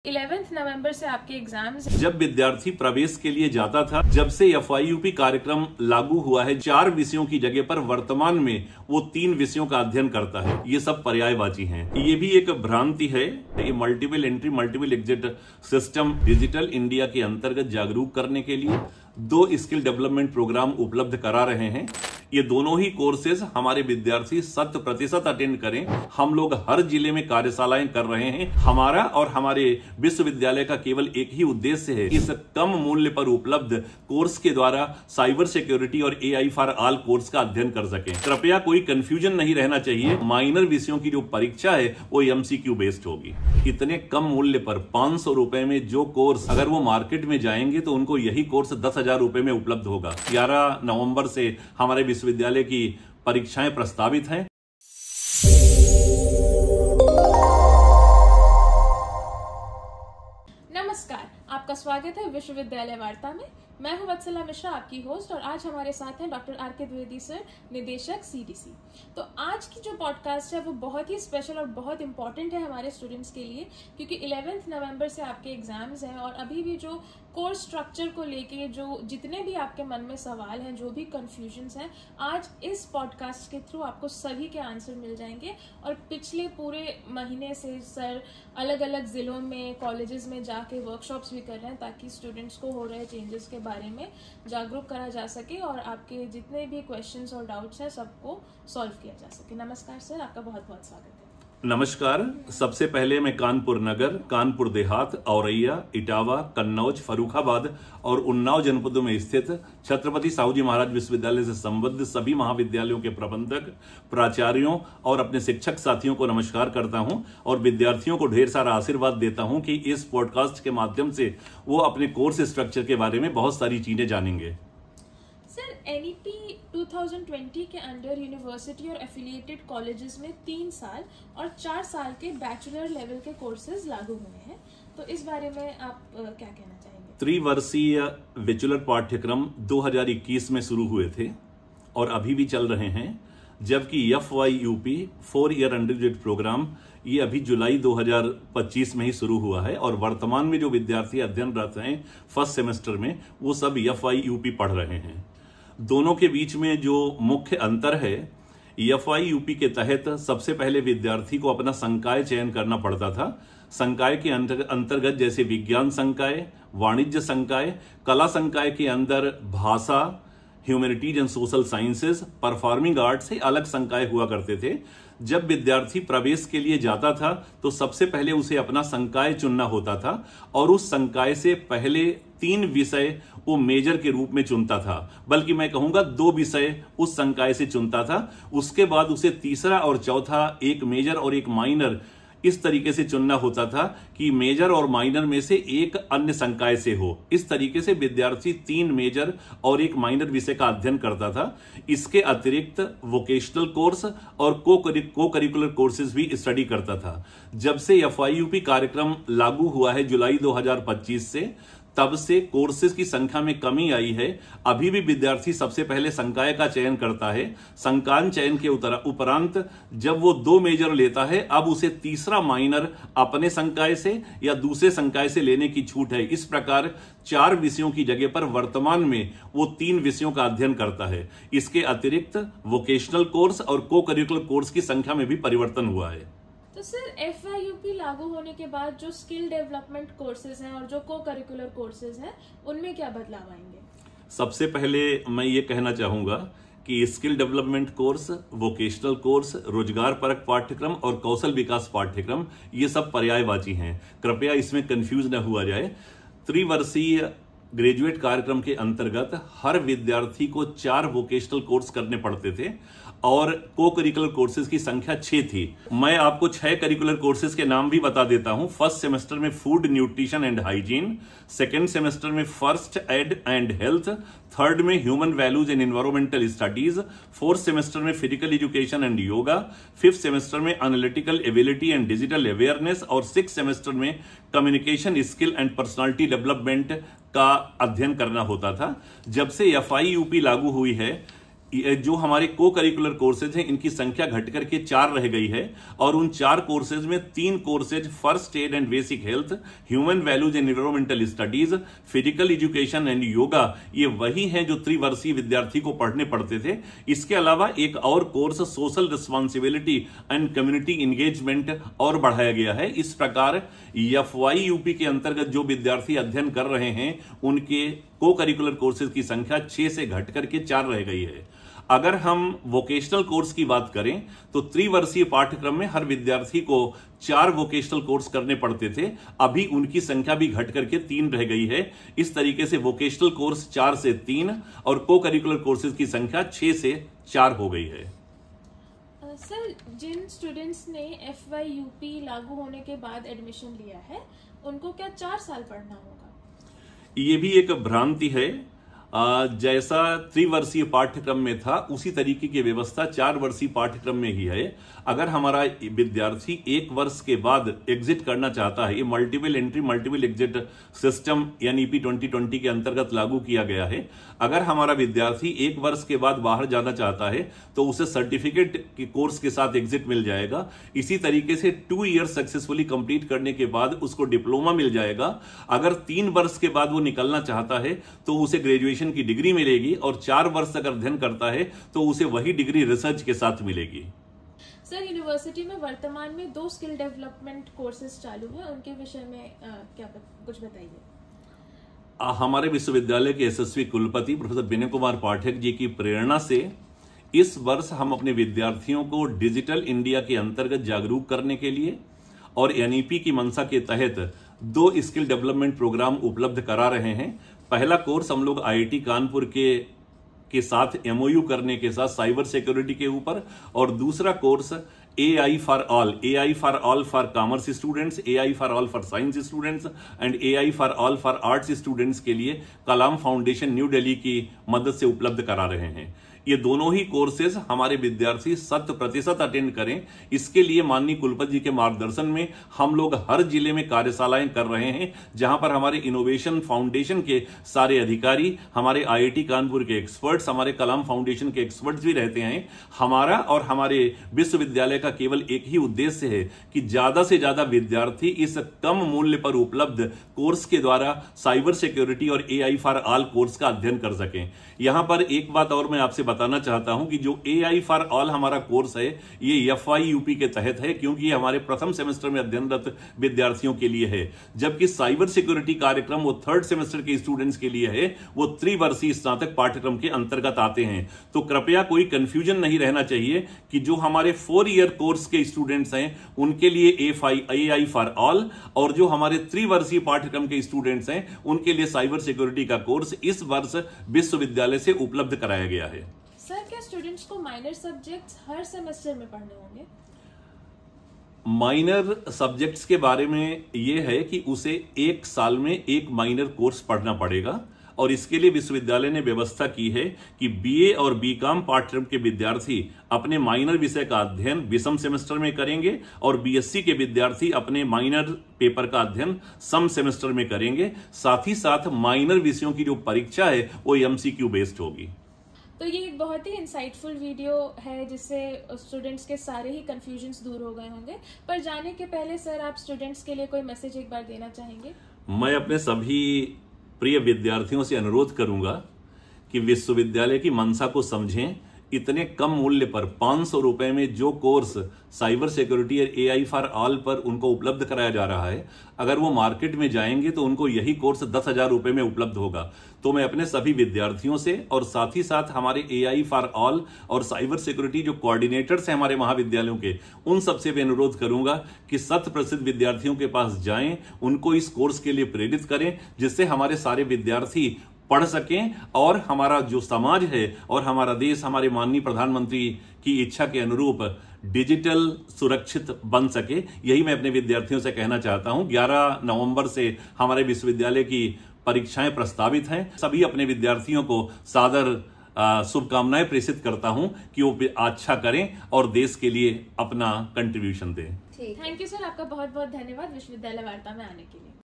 11 नवंबर से आपके एग्जाम्स। जब विद्यार्थी प्रवेश के लिए जाता था, जब से FYUP कार्यक्रम लागू हुआ है, 4 विषयों की जगह पर वर्तमान में वो 3 विषयों का अध्ययन करता है। ये सब पर्यायवाची हैं। ये भी एक भ्रांति है। ये multiple entry multiple exit system digital India के अंतर्गत जागरूक करने के लिए 2 स्किल डेवलपमेंट प्रोग्राम उपलब्ध करा रहे हैं। ये दोनों ही कोर्सेज हमारे विद्यार्थी 100% अटेंड करें। हम लोग हर जिले में कार्यशालाएं कर रहे हैं। हमारा और हमारे विश्वविद्यालय का केवल एक ही उद्देश्य है, इस कम मूल्य पर उपलब्ध कोर्स के द्वारा साइबर सिक्योरिटी और AI फॉर ऑल कोर्स का अध्ययन कर सकें। कृपया कोई कंफ्यूजन नहीं रहना चाहिए। माइनर विषयों की जो परीक्षा है वो MCQ बेस्ड होगी। इतने कम मूल्य पर 500 रुपए में जो कोर्स, अगर वो मार्केट में जाएंगे तो उनको यही कोर्स 10,000 रुपए में उपलब्ध होगा। 11 नवंबर से हमारे विश्वविद्यालय की परीक्षाएं प्रस्तावित हैं। नमस्कार, आपका स्वागत है विश्वविद्यालय वार्ता में। मैं हूं वत्सला मिश्रा, आपकी होस्ट, और आज हमारे साथ हैं डॉक्टर RK द्विवेदी सर, निदेशक CDC। तो आज की जो पॉडकास्ट है वो बहुत ही स्पेशल और बहुत इंपॉर्टेंट है हमारे स्टूडेंट्स के लिए, क्योंकि 11 नवंबर से आपके एग्जाम्स हैं और अभी भी जो कोर्स स्ट्रक्चर को लेके जो जितने भी आपके मन में सवाल हैं, जो भी कंफ्यूजन्स हैं, आज इस पॉडकास्ट के थ्रू आपको सभी के आंसर मिल जाएंगे। और पिछले पूरे महीने से सर अलग अलग जिलों में, कॉलेजेस में जाके वर्कशॉप्स भी कर रहे हैं ताकि स्टूडेंट्स को हो रहे चेंजेस के बारे में जागरूक करा जा सके और आपके जितने भी क्वेश्चंस और डाउट्स हैं सबको सॉल्व किया जा सके। नमस्कार सर, आपका बहुत बहुत स्वागत है। नमस्कार। सबसे पहले मैं कानपुर नगर, कानपुर देहात, औरैया, इटावा, कन्नौज, फर्रुखाबाद और उन्नाव जनपदों में स्थित छत्रपति साहू जी महाराज विश्वविद्यालय से संबद्ध सभी महाविद्यालयों के प्रबंधक, प्राचार्यों और अपने शिक्षक साथियों को नमस्कार करता हूं और विद्यार्थियों को ढेर सारा आशीर्वाद देता हूं कि इस पॉडकास्ट के माध्यम से वो अपने कोर्स स्ट्रक्चर के बारे में बहुत सारी चीजें जानेंगे। सर, NEP 2020 के अंडर यूनिवर्सिटी और एफिलिएटेड कॉलेजेस में 3 साल और 4 साल के बैचलर लेवल के कोर्सेज लागू हुए हैं, तो इस बारे में आप क्या कहना चाहेंगे? त्रिवर्षीय बैचलर पाठ्यक्रम 2021 में शुरू हुए थे और अभी भी चल रहे हैं, जबकि FYUP 4 ईयर अंडरग्रेजुएट प्रोग्राम ये अभी जुलाई 2025 में ही शुरू हुआ है और वर्तमान में जो विद्यार्थी अध्ययनरत हैं फर्स्ट सेमेस्टर में, वो सब FYUP पढ़ रहे हैं। दोनों के बीच में जो मुख्य अंतर है, FYUP के तहत सबसे पहले विद्यार्थी को अपना संकाय चयन करना पड़ता था। संकाय के अंतर्गत जैसे विज्ञान संकाय, वाणिज्य संकाय, कला संकाय के अंदर भाषा, humanities and social sciences, performing arts से अलग संकाय हुआ करते थे। जब विद्यार्थी प्रवेश के लिए जाता था तो सबसे पहले उसे अपना संकाय चुनना होता था और उस संकाय से पहले 3 विषय वो मेजर के रूप में चुनता था, बल्कि मैं कहूंगा 2 विषय उस संकाय से चुनता था। उसके बाद उसे तीसरा और चौथा, एक मेजर और एक माइनर, इस तरीके से चुनना होता था कि मेजर और माइनर में से एक अन्य संकाय से हो। इस तरीके से विद्यार्थी 3 मेजर और एक माइनर विषय का अध्ययन करता था। इसके अतिरिक्त वोकेशनल कोर्स और को करिकुलर कोर्सेज भी स्टडी करता था। जब से FYUP कार्यक्रम लागू हुआ है जुलाई 2025 से, तब से कोर्सेज की संख्या में कमी आई है। अभी भी विद्यार्थी सबसे पहले संकाय का चयन करता है। संकाय चयन के उपरांत जब वो 2 मेजर लेता है, अब उसे तीसरा माइनर अपने संकाय से या दूसरे संकाय से लेने की छूट है। इस प्रकार 4 विषयों की जगह पर वर्तमान में वो 3 विषयों का अध्ययन करता है। इसके अतिरिक्त वोकेशनल कोर्स और को करिकुलर कोर्स की संख्या में भी परिवर्तन हुआ है। तो सर, FYUP लागू होने के बाद जो स्किल डेवलपमेंट कोर्सेज हैं और जो को करिकुलर कोर्सेज हैं, उनमें क्या बदलाव आएंगे? सबसे पहले मैं ये कहना चाहूंगा कि skill development course, vocational course, रोजगार परक पाठ्यक्रम और कौशल विकास पाठ्यक्रम ये सब पर्यायवाची हैं। कृपया इसमें कंफ्यूज न हुआ जाए। त्रिवर्षीय ग्रेजुएट कार्यक्रम के अंतर्गत हर विद्यार्थी को 4 वोकेशनल कोर्स करने पड़ते थे और को करिकुलर कोर्सेज की संख्या 6 थी। मैं आपको 6 करिकुलर कोर्सेज के नाम भी बता देता हूं। फर्स्ट सेमेस्टर में food, nutrition and hygiene, second semester में first aid and health, third में human values and environmental studies, fourth semester में physical education and yoga, fifth semester में analytical ability and digital awareness और six semester में communication skill and personality development का अध्ययन करना होता था। जब से FYUP लागू हुई है, जो हमारे को करिकुलर कोर्सेज हैं इनकी संख्या घट करके 4 रह गई है और उन 4 कोर्सेज में 3 courses first aid and basic health, human values and environmental studies, physical education and yoga, ये वही हैं जो त्रिवर्षीय विद्यार्थी को पढ़ने पड़ते थे। इसके अलावा एक और course social responsibility and community engagement और बढ़ाया गया है। इस प्रकार एफवाई यूपी के अंतर्गत जो विद्यार्थी अध्ययन कर रहे हैं उनके को करिकुलर कोर्सेज की संख्या 6 से घट करके 4 रह गई है। अगर हम वोकेशनल कोर्स की बात करें तो त्रिवर्षीय पाठ्यक्रम में हर विद्यार्थी को 4 वोकेशनल कोर्स करने पड़ते थे, अभी उनकी संख्या भी घट करके 3 रह गई है। इस तरीके से वोकेशनल कोर्स 4 से 3 और को करिकुलर कोर्सेज की संख्या 6 से 4 हो गई है। सर, जिन स्टूडेंट्स ने FYUP लागू होने के बाद एडमिशन लिया है उनको क्या 4 साल पढ़ना होगा? ये भी एक भ्रांति है। जैसा त्रिवर्षीय पाठ्यक्रम में था उसी तरीके की व्यवस्था 4 वर्षीय पाठ्यक्रम में ही है। अगर हमारा विद्यार्थी 1 वर्ष के बाद एग्जिट करना चाहता है, ये multiple entry multiple exit system NEP 2020 के अंतर्गत लागू किया गया है। अगर हमारा विद्यार्थी 1 वर्ष के बाद बाहर जाना चाहता है तो उसे सर्टिफिकेट के कोर्स के साथ एग्जिट मिल जाएगा। इसी तरीके से 2 ईयर सक्सेसफुली कंप्लीट करने के बाद उसको डिप्लोमा मिल जाएगा। अगर 3 वर्ष के बाद वो निकलना चाहता है तो उसे ग्रेजुएशन की डिग्री मिलेगी और 4 वर्ष तक अध्ययन करता है तो उसे वही डिग्री रिसर्च के साथ मिलेगी। सर, यूनिवर्सिटी में वर्तमान में 2 स्किल डेवलपमेंट कोर्सेज चालू हैं, उनके विषय में कुछ बताइए। हमारे विश्वविद्यालय के यशस्वी कुलपति प्रोफेसर विनय कुमार पाठक जी की प्रेरणा से इस वर्ष हम अपने विद्यार्थियों को डिजिटल इंडिया के अंतर्गत जागरूक करने के लिए और NEP की मंशा के तहत 2 स्किल डेवलपमेंट प्रोग्राम उपलब्ध करा रहे हैं। पहला कोर्स हम लोग IIT कानपुर के साथ MOU करने के साथ साइबर सिक्योरिटी के ऊपर, और दूसरा course AI for all for commerce students, AI for all for science students and AI for all for arts students के लिए कलाम फाउंडेशन न्यू दिल्ली की मदद से उपलब्ध करा रहे हैं। ये दोनों ही कोर्सेज हमारे विद्यार्थी 100% अटेंड करें, इसके लिए माननीय कुलपति जी के मार्गदर्शन में हम लोग हर जिले में कार्यशालाएं कर रहे हैं, जहां पर हमारे इनोवेशन फाउंडेशन के सारे अधिकारी, हमारे IIT कानपुर के एक्सपर्ट्स, हमारे कलाम फाउंडेशन के एक्सपर्ट्स भी रहते हैं। हमारा और हमारे विश्वविद्यालय का केवल एक ही उद्देश्य है कि ज्यादा से ज्यादा विद्यार्थी इस कम मूल्य पर उपलब्ध कोर्स के द्वारा साइबर सिक्योरिटी और AI फॉर ऑल कोर्स का अध्ययन कर सकें। यहां पर एक बात और मैं आपसे बताना चाहता हूं कि जो AI फॉर ऑल हमारा कोर्स है ये FYUP के तहत है, क्योंकि ये हमारे प्रथम सेमेस्टर में अध्ययनरत विद्यार्थियों के लिए है, जबकि साइबर सिक्योरिटी कार्यक्रम वो 3rd सेमेस्टर के स्टूडेंट्स के लिए है, वो त्रिवर्षीय स्नातक पाठ्यक्रम के अंतर्गत आते हैं। तो कृपया कोई कंफ्यूजन नहीं रहना चाहिए कि जो हमारे 4 ईयर कोर्स के स्टूडेंट्स हैं उनके लिए AI फॉर ऑल, और जो हमारे त्रिवर्षीय पाठ्यक्रम के स्टूडेंट्स हैं उनके लिए साइबर सिक्योरिटी का कोर्स इस वर्ष विश्वविद्यालय से उपलब्ध कराया गया है। सर, क्या स्टूडेंट्स को माइनर सब्जेक्ट्स हर सेमेस्टर में पढ़ने होंगे? माइनर सब्जेक्ट्स के बारे में यह है कि उसे 1 साल में 1 माइनर कोर्स पढ़ना पड़ेगा, और इसके लिए विश्वविद्यालय ने व्यवस्था की है कि BA और BCom पाठ्यक्रम के विद्यार्थी अपने माइनर विषय का अध्ययन विषम सेमेस्टर में करेंगे और BSc के विद्यार्थी अपने माइनर पेपर का अध्ययन सम सेमेस्टर में करेंगे। साथ ही साथ माइनर विषयों की जो परीक्षा है वो MCQ बेस्ड होगी। तो ये एक बहुत ही इंसाइटफुल वीडियो है जिससे स्टूडेंट्स के सारे ही कंफ्यूजन्स दूर हो गए होंगे। पर जाने के पहले सर, आप स्टूडेंट्स के लिए कोई मैसेज एक बार देना चाहेंगे? मैं अपने सभी प्रिय विद्यार्थियों से अनुरोध करूंगा कि विश्वविद्यालय की मंशा को समझें। इतने कम मूल्य पर 500 रुपए में जो कोर्स साइबर सिक्योरिटी और AI फॉर ऑल पर उनको उपलब्ध कराया जा रहा है, अगर वो मार्केट में जाएंगे तो उनको यही कोर्स 10,000 रुपए में उपलब्ध होगा। तो मैं अपने सभी विद्यार्थियों से और साथ ही साथ हमारे AI फॉर ऑल और साइबर सिक्योरिटी जो कोऑर्डिनेटर्स हैं हमारे महाविद्यालयों के, उन सबसे भी अनुरोध करूंगा कि 100% विद्यार्थियों के पास जाएं, उनको इस कोर्स के लिए प्रेरित करें, जिससे हमारे सारे विद्यार्थी पढ़ सकें और हमारा जो समाज है और हमारा देश हमारे माननीय प्रधानमंत्री की इच्छा के अनुरूप डिजिटल सुरक्षित बन सके। यही मैं अपने विद्यार्थियों से कहना चाहता हूं। 11 नवंबर से हमारे विश्वविद्यालय की परीक्षाएं प्रस्तावित हैं। सभी अपने विद्यार्थियों को सादर शुभकामनाएं प्रेषित करता हूं कि वो अच्छा करें और देश के लिए अपना कंट्रीब्यूशन दें। थैंक यू सर, आपका बहुत बहुत धन्यवाद विश्वविद्यालय वार्ता में आने के लिए।